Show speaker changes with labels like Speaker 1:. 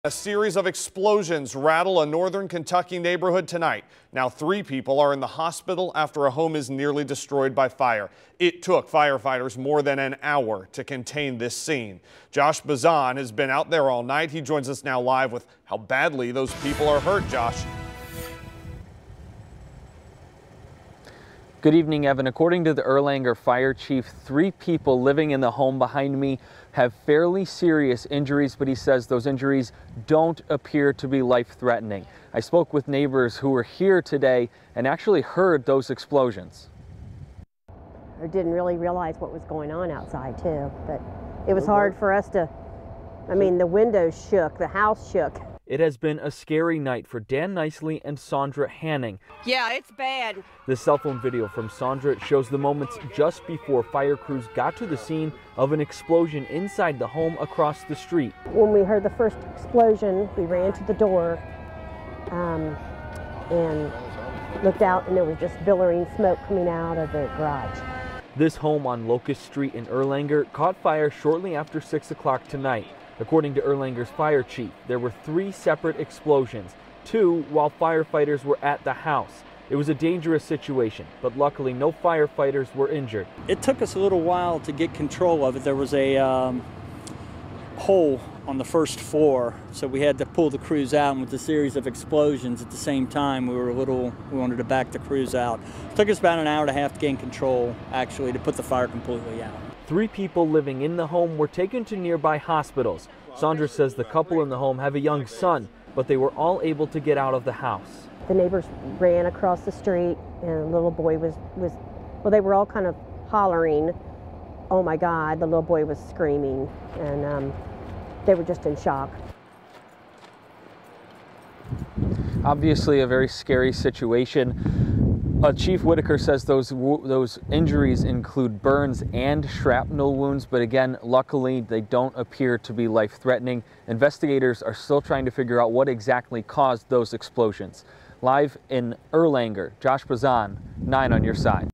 Speaker 1: A series of explosions rattle a northern Kentucky neighborhood tonight. Now 3 people are in the hospital after a home is nearly destroyed by fire. It took firefighters more than an hour to contain this scene. Josh Bazan has been out there all night. He joins us now live with how badly those people are hurt. Josh.
Speaker 2: Good evening, Evan. According to the Erlanger fire chief, 3 people living in the home behind me have fairly serious injuries, but he says those injuries don't appear to be life-threatening. I spoke with neighbors who were here today and actually heard those explosions.
Speaker 3: I didn't really realize what was going on outside too, but it was hard for us to, the windows shook, the house shook.
Speaker 2: It has been a scary night for Dan Nicely and Saundra Hanning.
Speaker 4: Yeah, it's bad.
Speaker 2: This cell phone video from Saundra shows the moments just before fire crews got to the scene of an explosion inside the home across the street.
Speaker 3: When we heard the first explosion, we ran to the door and looked out, and there was just billowing smoke coming out of the garage.
Speaker 2: This home on Locust Street in Erlanger caught fire shortly after 6 o'clock tonight. According to Erlanger's fire chief, there were 3 separate explosions, 2 while firefighters were at the house. It was a dangerous situation, but luckily no firefighters were injured.
Speaker 5: It took us a little while to get control of it. There was a hole on the first floor, so we had to pull the crews out, and with a series of explosions at the same time, we wanted to back the crews out. It took us about an hour and a half to gain control, actually, to put the fire completely out.
Speaker 2: 3 people living in the home were taken to nearby hospitals. Saundra says the couple in the home have a young son, but they were all able to get out of the house.
Speaker 3: The neighbors ran across the street, and the little boy was they were all kind of hollering, "Oh my God," the little boy was screaming, and they were just in shock.
Speaker 2: Obviously a very scary situation. Chief Whitaker says those injuries include burns and shrapnel wounds, but again, luckily they don't appear to be life-threatening. Investigators are still trying to figure out what exactly caused those explosions. Live in Erlanger, Josh Bazan, 9 on your side.